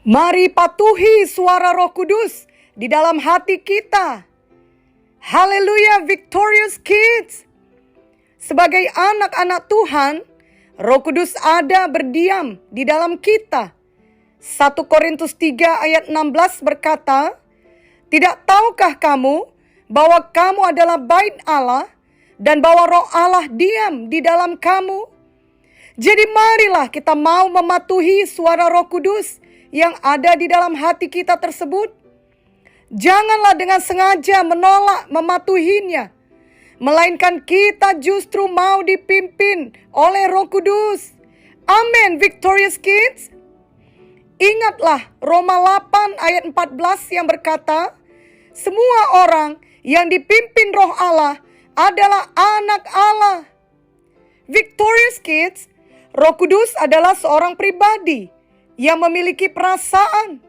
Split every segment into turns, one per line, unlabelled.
Mari patuhi suara Roh Kudus di dalam hati kita. Haleluya, Victorious Kids. Sebagai anak-anak Tuhan, Roh Kudus ada berdiam di dalam kita. 1 Korintus 3 ayat 16 berkata, "Tidak tahukah kamu bahwa kamu adalah bait Allah dan bahwa Roh Allah diam di dalam kamu?" Jadi marilah kita mau mematuhi suara Roh Kudus yang ada di dalam hati kita tersebut. Janganlah dengan sengaja menolak mematuhinya, melainkan kita justru mau dipimpin oleh Roh Kudus. Amin, Victorious Kids. Ingatlah Roma 8 ayat 14 yang berkata, semua orang yang dipimpin Roh Allah adalah anak Allah. Victorious Kids, Roh Kudus adalah seorang pribadi yang memiliki perasaan.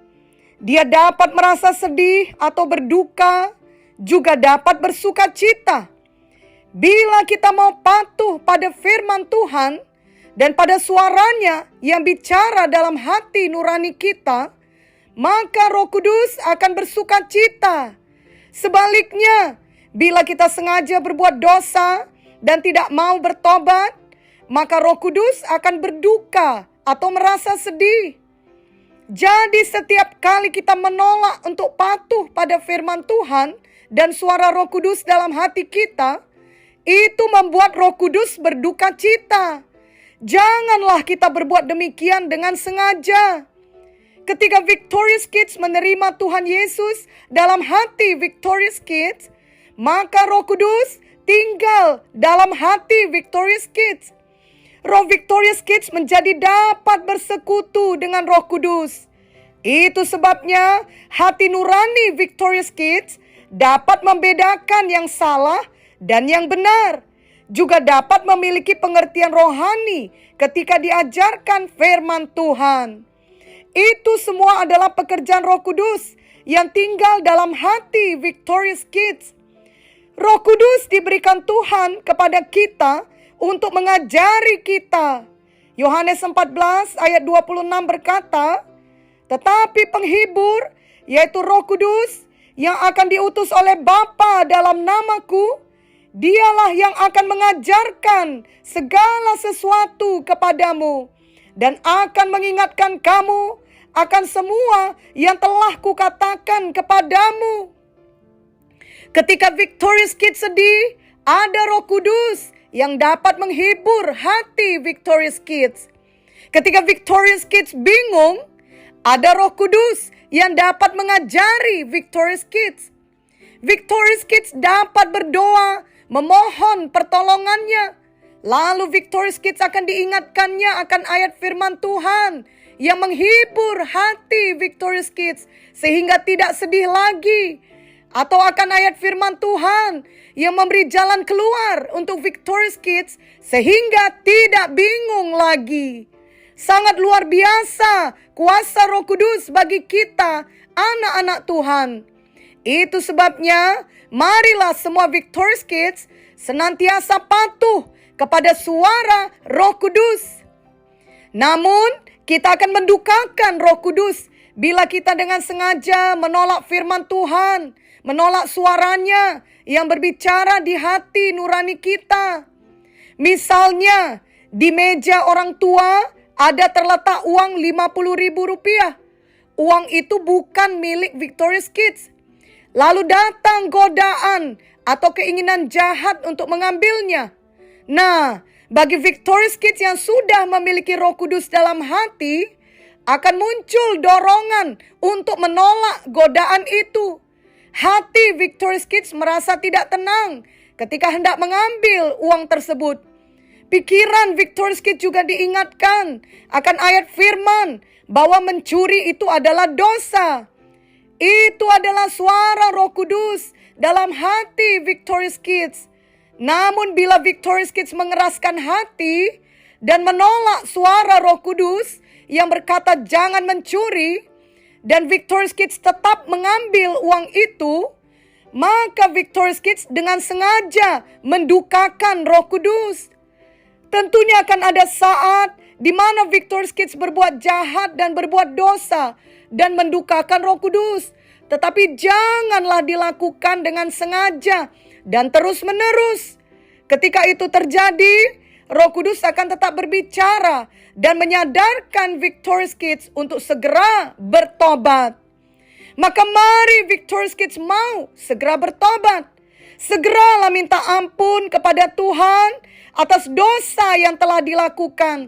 Dia dapat merasa sedih atau berduka, juga dapat bersuka cita. Bila kita mau patuh pada firman Tuhan dan pada suaranya yang bicara dalam hati nurani kita, maka Roh Kudus akan bersuka cita. Sebaliknya, bila kita sengaja berbuat dosa dan tidak mau bertobat, maka Roh Kudus akan berduka atau merasa sedih. Jadi setiap kali kita menolak untuk patuh pada firman Tuhan dan suara Roh Kudus dalam hati kita, itu membuat Roh Kudus berduka cita. Janganlah kita berbuat demikian dengan sengaja. Ketika Victorious Kids menerima Tuhan Yesus dalam hati Victorious Kids, maka Roh Kudus tinggal dalam hati Victorious Kids. Roh Victorious Kids menjadi dapat bersekutu dengan Roh Kudus. Itu sebabnya hati nurani Victorious Kids dapat membedakan yang salah dan yang benar. Juga dapat memiliki pengertian rohani ketika diajarkan firman Tuhan. Itu semua adalah pekerjaan Roh Kudus yang tinggal dalam hati Victorious Kids. Roh Kudus diberikan Tuhan kepada kita untuk mengajari kita. Yohanes 14 ayat 26 berkata, tetapi penghibur, yaitu Roh Kudus, yang akan diutus oleh Bapa dalam namaku, dialah yang akan mengajarkan segala sesuatu kepadamu, dan akan mengingatkan kamu akan semua yang telah kukatakan kepadamu. Ketika Victorious Kids sedih, ada Roh Kudus yang dapat menghibur hati Victorious Kids. Ketika Victorious Kids bingung, ada Roh Kudus yang dapat mengajari Victorious Kids. Victorious Kids dapat berdoa, memohon pertolongannya. Lalu Victorious Kids akan diingatkannya akan ayat firman Tuhan yang menghibur hati Victorious Kids sehingga tidak sedih lagi. Atau akan ayat firman Tuhan yang memberi jalan keluar untuk Victorious Kids sehingga tidak bingung lagi. Sangat luar biasa kuasa Roh Kudus bagi kita, anak-anak Tuhan. Itu sebabnya marilah semua Victorious Kids senantiasa patuh kepada suara Roh Kudus. Namun kita akan mendukakan Roh Kudus bila kita dengan sengaja menolak firman Tuhan, menolak suaranya yang berbicara di hati nurani kita. Misalnya, di meja orang tua ada terletak uang Rp50.000. Uang itu bukan milik Victorious Kids. Lalu datang godaan atau keinginan jahat untuk mengambilnya. Nah, bagi Victorious Kids yang sudah memiliki Roh Kudus dalam hati, akan muncul dorongan untuk menolak godaan itu. Hati Victorious Kids merasa tidak tenang ketika hendak mengambil uang tersebut. Pikiran Victorious Kids juga diingatkan akan ayat firman bahwa mencuri itu adalah dosa. Itu adalah suara Roh Kudus dalam hati Victorious Kids. Namun bila Victorious Kids mengeraskan hati dan menolak suara Roh Kudus yang berkata jangan mencuri, dan Victorious Kids tetap mengambil uang itu, maka Victorious Kids dengan sengaja mendukakan Roh Kudus. Tentunya akan ada saat di mana Victorious Kids berbuat jahat dan berbuat dosa dan mendukakan Roh Kudus. Tetapi janganlah dilakukan dengan sengaja dan terus-menerus. Ketika itu terjadi, Roh Kudus akan tetap berbicara dan menyadarkan Victorious Kids untuk segera bertobat. Maka mari Victorious Kids mau segera bertobat. Segeralah minta ampun kepada Tuhan atas dosa yang telah dilakukan.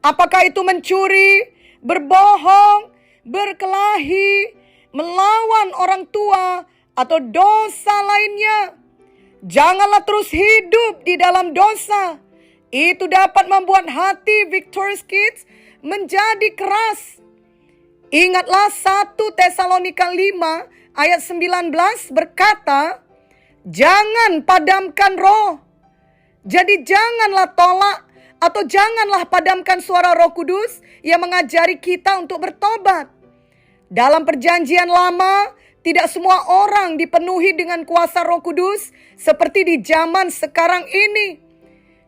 Apakah itu mencuri, berbohong, berkelahi, melawan orang tua, atau dosa lainnya. Janganlah terus hidup di dalam dosa. Itu dapat membuat hati Victorious Kids menjadi keras. Ingatlah 1 Tesalonika 5 ayat 19 berkata, jangan padamkan roh. Jadi janganlah tolak atau janganlah padamkan suara Roh Kudus yang mengajari kita untuk bertobat. Dalam perjanjian lama, tidak semua orang dipenuhi dengan kuasa Roh Kudus seperti di zaman sekarang ini.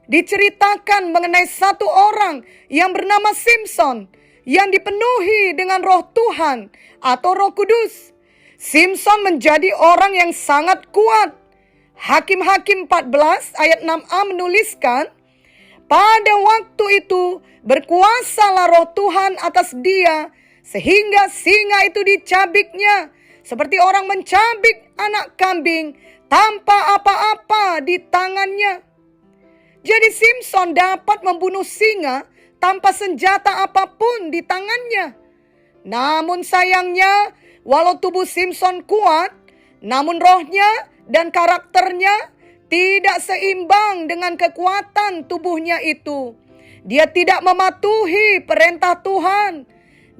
Diceritakan mengenai satu orang yang bernama Simpson yang dipenuhi dengan Roh Tuhan atau Roh Kudus. Simpson menjadi orang yang sangat kuat. Hakim-Hakim 14 ayat 6a menuliskan, pada waktu itu berkuasalah Roh Tuhan atas dia, sehingga singa itu dicabiknya, seperti orang mencabik anak kambing tanpa apa-apa di tangannya. Jadi Simpson dapat membunuh singa tanpa senjata apapun di tangannya. Namun sayangnya, walau tubuh Simpson kuat, namun rohnya dan karakternya tidak seimbang dengan kekuatan tubuhnya itu. Dia tidak mematuhi perintah Tuhan.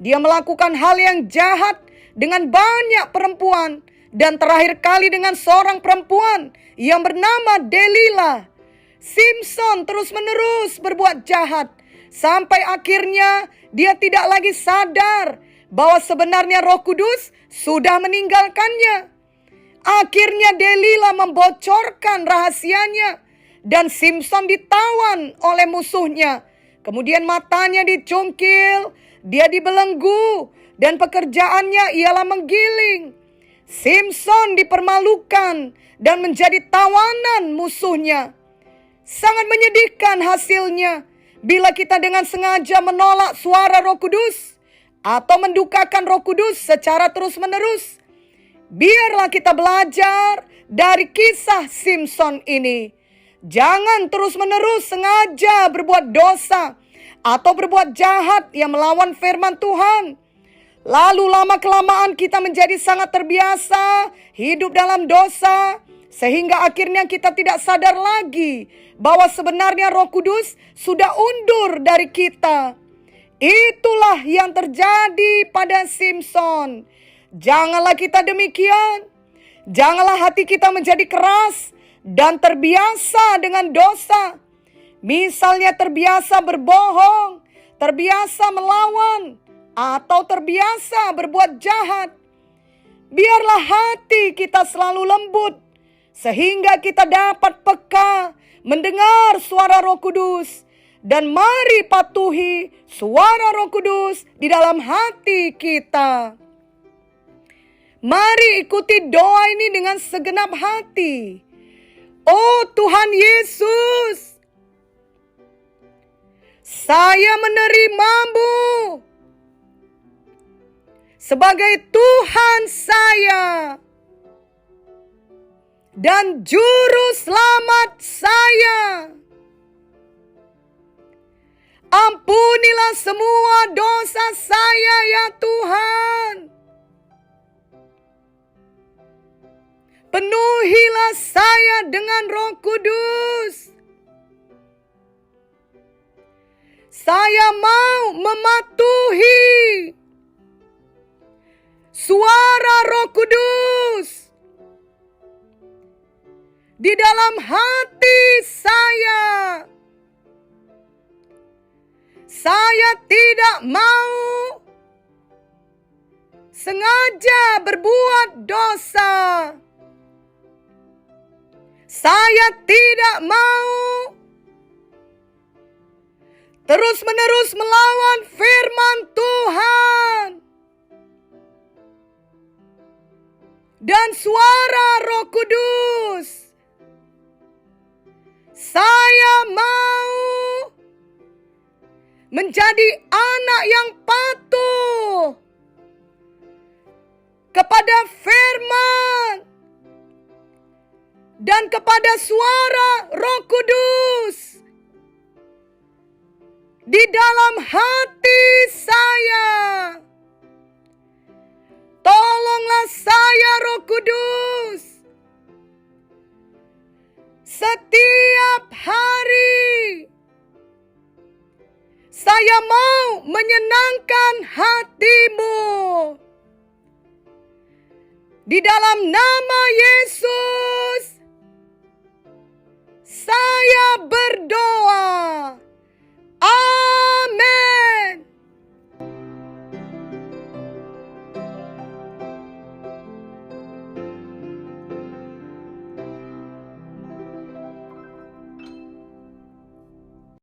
Dia melakukan hal yang jahat dengan banyak perempuan. Dan terakhir kali dengan seorang perempuan yang bernama Delilah. Simpson terus-menerus berbuat jahat. Sampai akhirnya dia tidak lagi sadar bahwa sebenarnya Roh Kudus sudah meninggalkannya. Akhirnya Delilah membocorkan rahasianya dan Simpson ditawan oleh musuhnya. Kemudian matanya dicungkil, dia dibelenggu dan pekerjaannya ialah menggiling. Simpson dipermalukan dan menjadi tawanan musuhnya. Sangat menyedihkan hasilnya bila kita dengan sengaja menolak suara Roh Kudus atau mendukakan Roh Kudus secara terus-menerus. Biarlah kita belajar dari kisah Simpson ini. Jangan terus-menerus sengaja berbuat dosa atau berbuat jahat yang melawan firman Tuhan. Lalu lama-kelamaan kita menjadi sangat terbiasa hidup dalam dosa, sehingga akhirnya kita tidak sadar lagi bahwa sebenarnya Roh Kudus sudah undur dari kita. Itulah yang terjadi pada Simpson. Janganlah kita demikian. Janganlah hati kita menjadi keras dan terbiasa dengan dosa. Misalnya terbiasa berbohong, terbiasa melawan, atau terbiasa berbuat jahat. Biarlah hati kita selalu lembut, sehingga kita dapat peka mendengar suara Roh Kudus. Dan mari patuhi suara Roh Kudus di dalam hati kita. Mari ikuti doa ini dengan segenap hati. Oh Tuhan Yesus, saya menerimamu sebagai Tuhan saya dan Juru Selamat saya. Ampunilah semua dosa saya ya Tuhan. Penuhilah saya dengan Roh Kudus. Saya mau mematuhi suara Roh Kudus di dalam hati saya. Saya tidak mau sengaja berbuat dosa. Saya tidak mau terus-menerus melawan firman Tuhan. Dan suara Roh Kudus, saya mau menjadi anak yang patuh kepada firman dan kepada suara Roh Kudus di dalam hati saya. Tolonglah saya, Roh Kudus, setiap hari saya mau menyenangkan hati-Mu. Di dalam nama Yesus, saya